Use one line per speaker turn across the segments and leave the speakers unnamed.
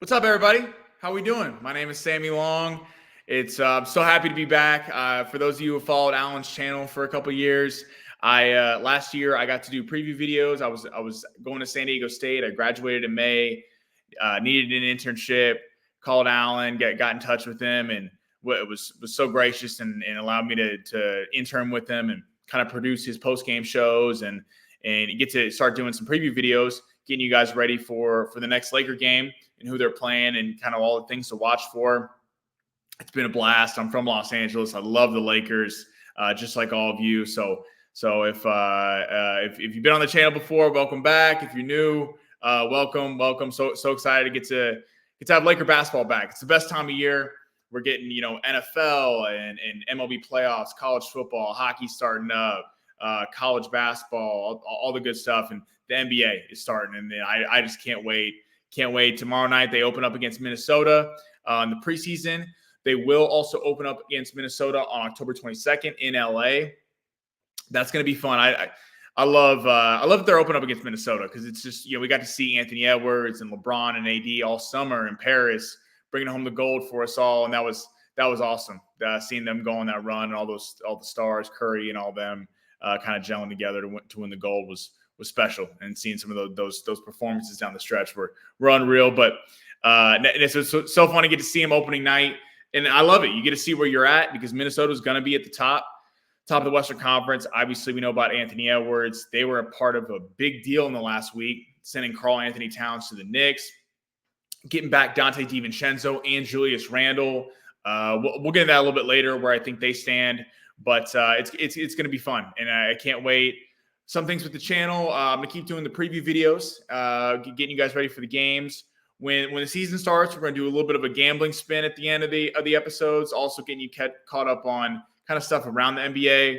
What's up, everybody? How we doing? My name is Sammy Long. It's I'm so happy to be back. For those of you who followed Alan's channel for a couple years, I last year I got to do preview videos. I was going to San Diego State. I graduated in May. Needed an internship. Called Alan, got in touch with him, and it was so gracious and allowed me to intern with him and kind of produce his post game shows and get to start doing some preview videos, getting you guys ready for the next Laker game and who they're playing and kind of all the things to watch for. It's been a blast. I'm from Los Angeles. I love the Lakers, just like all of you. So if you've been on the channel before, welcome back. If you're new, welcome. So excited to get to have Laker basketball back. It's the best time of year. We're getting NFL and MLB playoffs, college football, hockey starting up, college basketball, all the good stuff, and the NBA is starting. And I just can't wait. Can't wait. Tomorrow night, they open up against Minnesota in the preseason. They will also open up against Minnesota on October 22nd in LA. That's going to be fun. I love that they're open up against Minnesota because it's just, we got to see Anthony Edwards and LeBron and AD all summer in Paris, bringing home the gold for us all. And that was awesome. Seeing them go on that run and all the stars, Curry and all them kind of gelling together to win the gold was special, and seeing some of those performances down the stretch were unreal. But it's so fun to get to see him opening night, and I love it. You get to see where you're at because Minnesota is going to be at the top of the Western Conference. Obviously, we know about Anthony Edwards. They were a part of a big deal in the last week, sending Karl-Anthony Towns to the Knicks, getting back Dante DiVincenzo and Julius Randle. We'll get into that a little bit later where I think they stand, but it's going to be fun, and I can't wait. Some things with the channel. I'm going to keep doing the preview videos, getting you guys ready for the games. When the season starts, we're going to do a little bit of a gambling spin at the end of the episodes, also getting you caught up on kind of stuff around the NBA.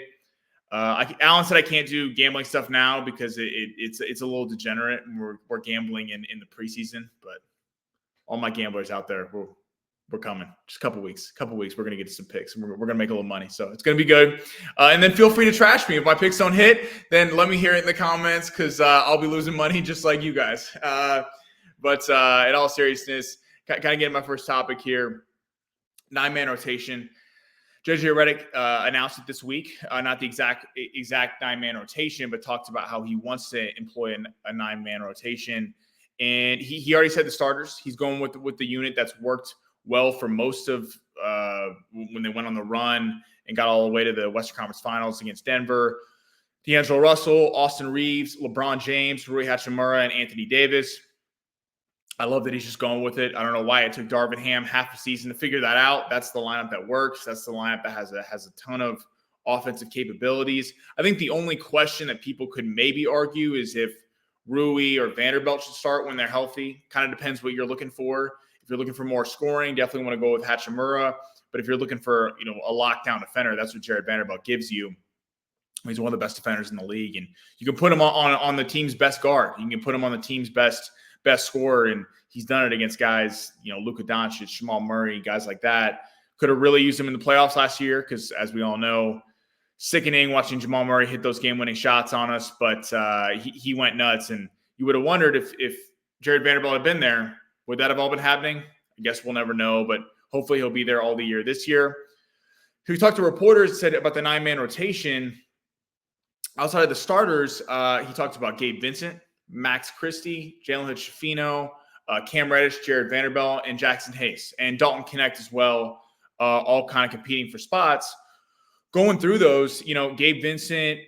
Alan said I can't do gambling stuff now because it's a little degenerate, and we're gambling in the preseason. But all my gamblers out there, we're coming. Just a couple weeks. We're going to get some picks, and we're going to make a little money. So it's going to be good. And then feel free to trash me. If my picks don't hit, then let me hear it in the comments because I'll be losing money just like you guys. But in all seriousness, kind of getting my first topic here, 9-man rotation. JJ Redick announced it this week. Not the exact 9-man rotation, but talked about how he wants to employ a 9-man rotation. And he already said the starters. He's going with the unit that's worked well for most of when they went on the run and got all the way to the Western Conference Finals against Denver. D'Angelo Russell, Austin Reeves, LeBron James, Rui Hachimura, and Anthony Davis. I love that he's just going with it. I don't know why it took Darvin Ham half a season to figure that out. That's the lineup that works. That's the lineup that has a ton of offensive capabilities. I think the only question that people could maybe argue is if Rui or Vanderbilt should start when they're healthy. Kind of depends what you're looking for. If you're looking for more scoring, definitely want to go with Hachimura. But if you're looking for a lockdown defender, that's what Jared Vanderbilt gives you. He's one of the best defenders in the league, and you can put him on the team's best guard. You can put him on the team's best scorer, and he's done it against guys, Luka Doncic, Jamal Murray, guys like that. Could have really used him in the playoffs last year because, as we all know, sickening watching Jamal Murray hit those game-winning shots on us, but he went nuts, and you would have wondered if Jared Vanderbilt had been there, would that have all been happening? I guess we'll never know, but hopefully he'll be there all the year this year. We talked to reporters, said about the 9-man rotation. Outside of the starters, he talked about Gabe Vincent, Max Christie, Jalen Hood-Schifino, Cam Reddish, Jared Vanderbilt, and Jackson Hayes, and Dalton Knecht as well, all kind of competing for spots. Going through those, Gabe Vincent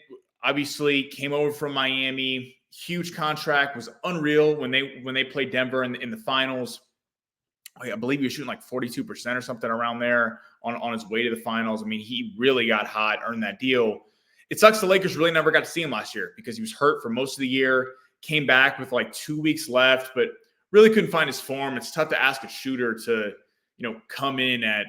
obviously came over from Miami. Huge contract, was unreal when they played Denver in the finals. I believe he was shooting like 42% or something around there on his way to the finals. I mean, he really got hot, earned that deal. It sucks the Lakers really never got to see him last year because he was hurt for most of the year, came back with like 2 weeks left, but really couldn't find his form. It's tough to ask a shooter to, come in at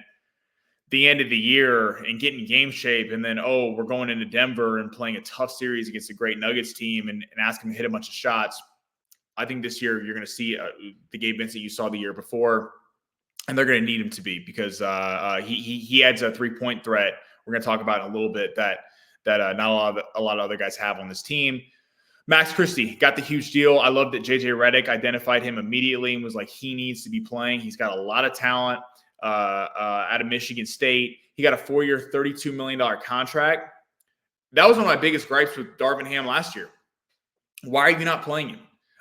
the end of the year and get in game shape, and then, we're going into Denver and playing a tough series against a great Nuggets team and ask him to hit a bunch of shots. I think this year you're going to see the Gabe Vincent you saw the year before, and they're going to need him to be because he adds a 3-point threat. We're going to talk about in a little bit that not a lot of other guys have on this team. Max Christie got the huge deal. I love that JJ Redick identified him immediately and was like, he needs to be playing. He's got a lot of talent out of Michigan State. He got a 4-year, $32 million contract. That was one of my biggest gripes with Darvin Ham last year. Why are you not playing him?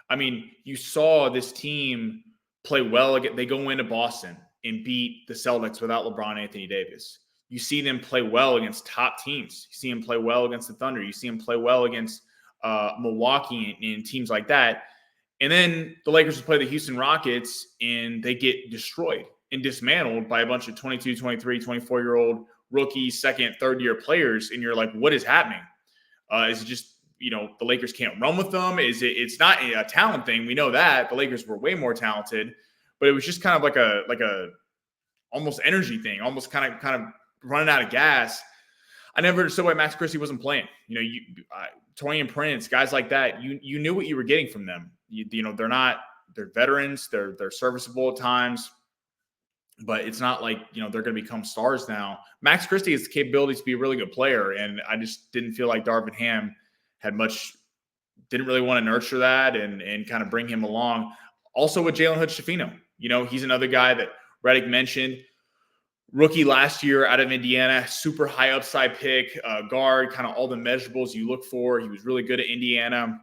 I mean, you saw this team play well. They go into Boston and beat the Celtics without LeBron Anthony Davis. You see them play well against top teams. You see them play well against the Thunder. You see them play well against Milwaukee and teams like that. And then the Lakers will play the Houston Rockets and they get destroyed and dismantled by a bunch of 22, 23, 24-year-old rookie, second, third-year players. And you're like, what is happening? Is it just, the Lakers can't run with them? It's not a talent thing. We know that. The Lakers were way more talented, but it was just kind of like a almost energy thing, almost kind of running out of gas. I never understood why Max Christie wasn't playing. Torian Prince, guys like that, you knew what you were getting from them. They're veterans, they're serviceable at times, but it's not like, they're going to become stars now. Max Christie has the capability to be a really good player, and I just didn't feel like Darvin Ham didn't really want to nurture that and kind of bring him along. Also with Jalen Hood-Schifino, he's another guy that Redick mentioned. Rookie last year out of Indiana, super high upside pick, guard, kind of all the measurables you look for. He was really good at Indiana.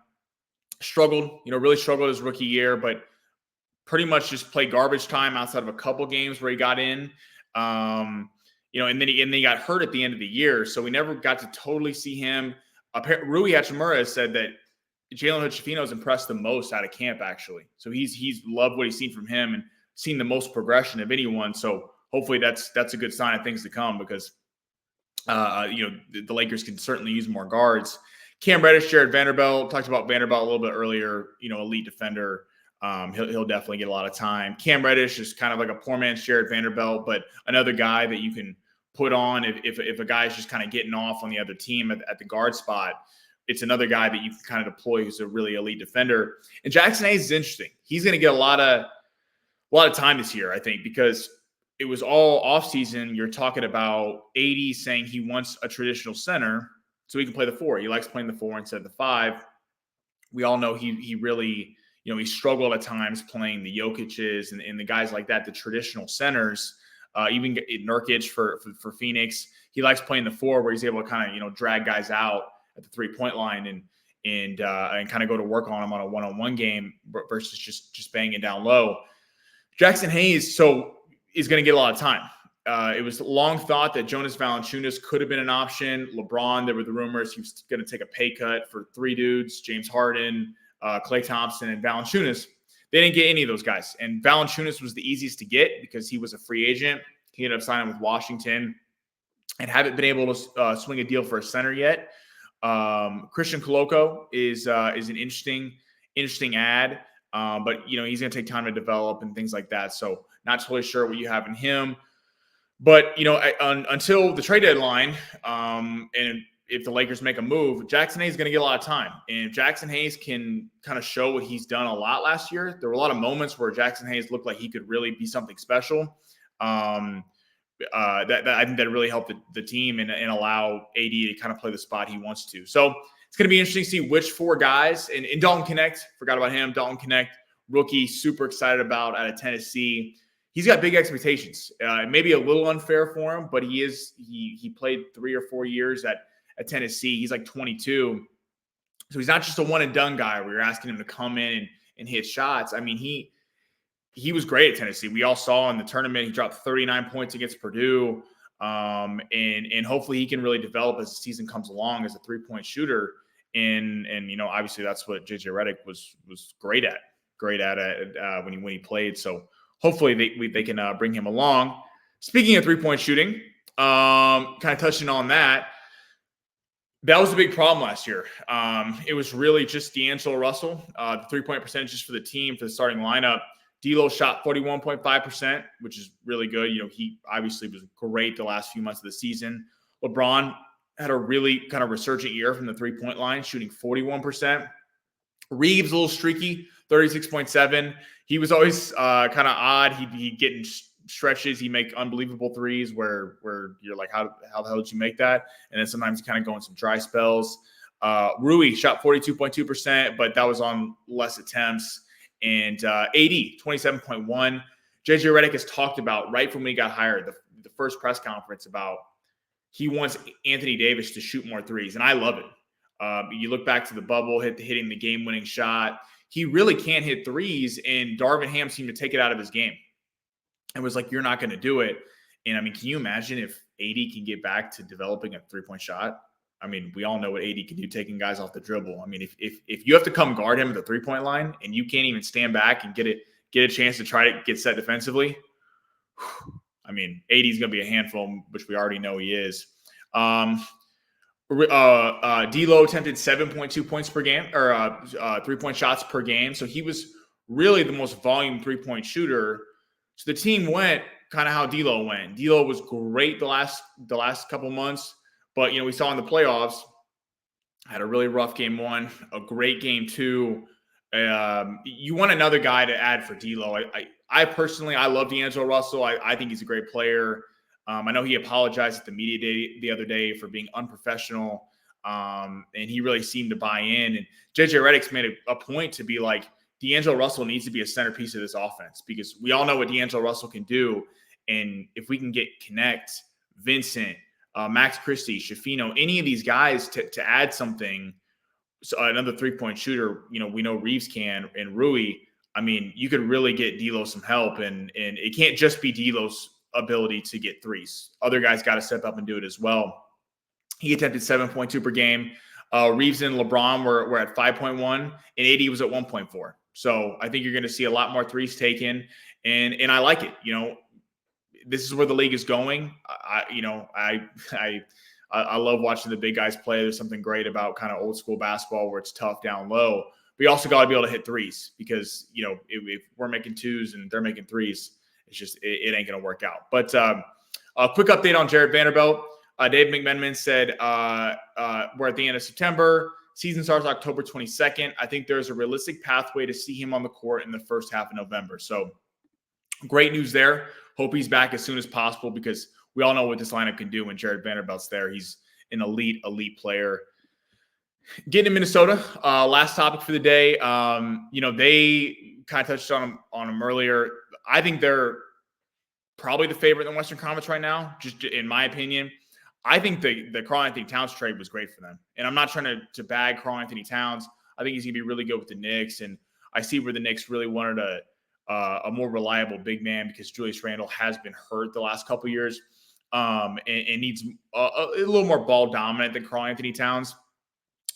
Really struggled his rookie year, but pretty much just played garbage time outside of a couple games where he got in. And then he got hurt at the end of the year, so we never got to totally see him. Rui Hachimura said that Jalen Hood-Schifino has impressed the most out of camp, actually. So he's loved what he's seen from him and seen the most progression of anyone. So hopefully that's a good sign of things to come, because the Lakers can certainly use more guards. Cam Reddish, Jared Vanderbilt, talked about Vanderbilt a little bit earlier. Elite defender. He'll definitely get a lot of time. Cam Reddish is kind of like a poor man's Jared Vanderbilt, but another guy that you can put on if a guy's just kind of getting off on the other team at the guard spot. It's another guy that you can kind of deploy who's a really elite defender. And Jackson Hayes is interesting. He's going to get a lot of time this year, I think, because it was all offseason. You're talking about AD saying he wants a traditional center so he can play the 4. He likes playing the 4 instead of the 5. We all know he really, he struggled at times playing the Jokic's and the guys like that, the traditional centers. Even Nurkic for Phoenix, he likes playing the 4 where he's able to kind of drag guys out at the 3-point line and kind of go to work on them on a one-on-one game versus just banging down low. Jackson Hayes is going to get a lot of time. It was long thought that Jonas Valanciunas could have been an option. LeBron, there were the rumors he was going to take a pay cut for 3 dudes: James Harden, Klay Thompson, and Valanciunas. They didn't get any of those guys. And Valanciunas was the easiest to get because he was a free agent. He ended up signing with Washington and haven't been able to swing a deal for a center yet. Christian Koloko is an interesting ad, but he's going to take time to develop and things like that. So not totally sure what you have in him. But until the trade deadline, and if the Lakers make a move, Jackson Hayes is going to get a lot of time. And if Jackson Hayes can kind of show what he's done a lot last year, there were a lot of moments where Jackson Hayes looked like he could really be something special. That I think that really helped the team and allow AD to kind of play the spot he wants to. So it's going to be interesting to see which 4 guys. And Dalton Knecht, forgot about him. Dalton Knecht, rookie, super excited about out of Tennessee. He's got big expectations. Maybe a little unfair for him, but he played 3 or 4 years at Tennessee. He's like 22. So he's not just a one-and-done guy where you're asking him to come in and hit shots. I mean, he was great at Tennessee. We all saw in the tournament, he dropped 39 points against Purdue. And hopefully he can really develop as the season comes along as a 3-point shooter. And obviously that's what JJ Redick was great at when he played. So hopefully they can bring him along. Speaking of 3-point shooting, kind of touching on that was a big problem last year. It was really just D'Angelo Russell, the 3-point percentages for the team, for the starting lineup. D'Lo shot 41.5%, which is really good. He obviously was great the last few months of the season. LeBron had a really kind of resurgent year from the 3-point line, shooting 41%. Reeves a little streaky, 36.7. He was always kind of odd. He'd get in stretches. He'd make unbelievable threes where you're like, how the hell did you make that? And then sometimes he kind of go in some dry spells. Rui shot 42.2%, but that was on less attempts. And AD, 27.1. JJ Redick has talked about right from when he got hired, the first press conference, about he wants Anthony Davis to shoot more threes, and I love it. You look back to the bubble, hitting the game-winning shot. He really can't hit threes, and Darvin Ham seemed to take it out of his game. And was like, you're not going to do it. And I mean, can you imagine if AD can get back to developing a three-point shot? I mean, we all know what AD can do, taking guys off the dribble. I mean, if you have to come guard him at the three-point line and you can't even stand back and get a chance to try to get set defensively, I mean, AD is going to be a handful, which we already know he is. D'Lo attempted 7.2 points per game, or 3-point shots per game. So he was really the most volume 3-point shooter. So the team went kind of how D'Lo went. D'Lo was great the last couple months, but we saw in the playoffs, had a really rough game one, a great game two. You want another guy to add for D'Lo. I personally, I love D'Angelo Russell. I think he's a great player. I know he apologized at the media day the other day for being unprofessional, and he really seemed to buy in. And JJ Redick's made a point to be like, D'Angelo Russell needs to be a centerpiece of this offense, because we all know what D'Angelo Russell can do. And if we can get Connect, Vincent, Max Christie, Shafino, any of these guys to add something, so another 3-point shooter, we know Reeves can, and Rui, I mean, you could really get D'Lo some help, and it can't just be D'Lo's ability to get threes. Other guys got to step up and do it as well. He attempted 7.2 per game. Reeves and LeBron were at 5.1, and AD was at 1.4. So I think you're going to see a lot more threes taken, and I like it. This is where the league is going. I love watching the big guys play. There's something great about kind of old school basketball where it's tough down low. But you also got to be able to hit threes, because if we're making twos and they're making threes, it's just it ain't going to work out. But a quick update on Jared Vanderbilt. Dave McMenamin said we're at the end of September. Season starts October 22nd. I think there's a realistic pathway to see him on the court in the first half of November. So great news there. Hope he's back as soon as possible, because we all know what this lineup can do when Jared Vanderbilt's there. He's an elite player. Getting to Minnesota, last topic for the day. They kind of touched on him earlier. I think they're probably the favorite in the Western Conference right now, just in my opinion. I think the Karl-Anthony Towns trade was great for them. And I'm not trying to bag Karl-Anthony Towns. I think he's going to be really good with the Knicks. And I see where the Knicks really wanted a more reliable big man, because Julius Randle has been hurt the last couple of years, and needs a little more ball dominant than Karl-Anthony Towns.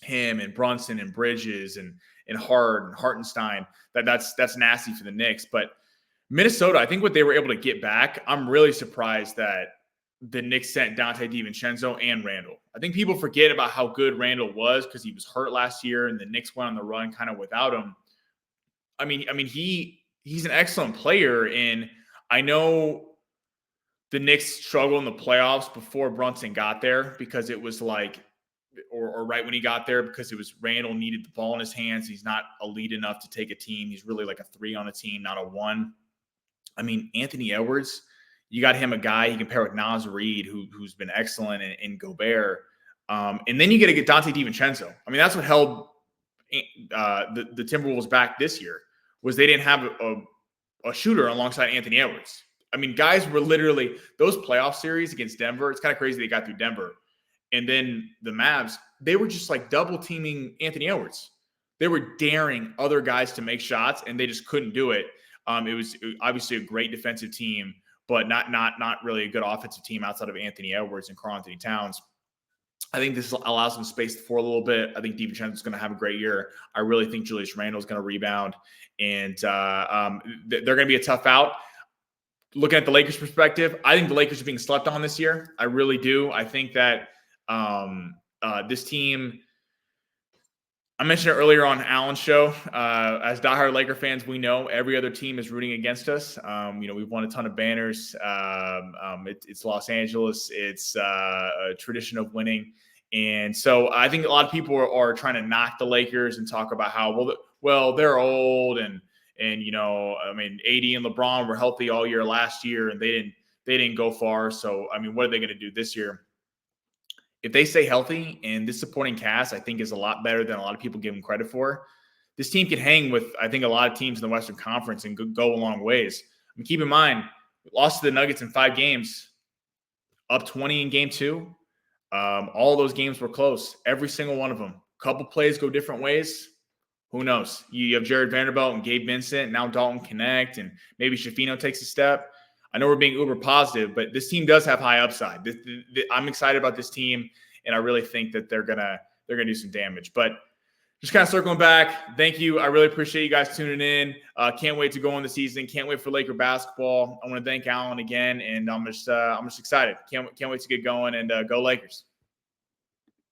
Him and Brunson and Bridges and Hart and Hartenstein, that's nasty for the Knicks. But Minnesota, I think what they were able to get back, I'm really surprised that the Knicks sent Dante DiVincenzo and Randall. I think people forget about how good Randall was because he was hurt last year, and the Knicks went on the run kind of without him. I mean, he's an excellent player, and I know the Knicks struggled in the playoffs before Brunson got there, because it was like, or right when he got there, because it was Randall needed the ball in his hands. He's not elite enough to take a team. He's really like a 3 on a team, not a 1. I mean, Anthony Edwards, you got him a guy he can pair with Naz Reid, who's been excellent in Gobert. And then you got to get Dante DiVincenzo. I mean, that's what held the Timberwolves back this year, was they didn't have a shooter alongside Anthony Edwards. I mean, guys were literally – those playoff series against Denver, it's kind of crazy they got through Denver. And then the Mavs, they were just like double teaming Anthony Edwards. They were daring other guys to make shots, and they just couldn't do it. It was obviously a great defensive team, but not really a good offensive team outside of Anthony Edwards and Karl-Anthony Towns. I think this allows them space for a little bit. I think DiVincenzo is going to have a great year. I really think Julius Randle is going to rebound, and they're going to be a tough out. Looking at the Lakers' perspective, I think the Lakers are being slept on this year. I really do. I think that this team, I mentioned it earlier on Alan's show, as diehard Laker fans, we know every other team is rooting against us. We've won a ton of banners. It's Los Angeles. It's a tradition of winning. And so I think a lot of people are trying to knock the Lakers and talk about how, well, they're old. And I mean, AD and LeBron were healthy all year last year, and they didn't go far. So, I mean, what are they going to do this year? if they stay healthy, and this supporting cast, I think, is a lot better than a lot of people give them credit for, this team can hang with, I think, a lot of teams in the Western Conference and go a long ways. I mean, keep in mind, we lost to the Nuggets in 5 games, up 20 in game 2. All those games were close, every single one of them. Couple plays go different ways. Who knows? You have Jared Vanderbilt and Gabe Vincent. Now Dalton connect, and maybe Shafino takes a step. I know we're being uber positive, but this team does have high upside. I'm excited about this team, and I really think that they're gonna do some damage. But just kind of circling back, thank you. I really appreciate you guys tuning in. Can't wait to go on the season. Can't wait for Laker basketball. I want to thank Alan again, and I'm just excited. Can't wait to get going, and go Lakers.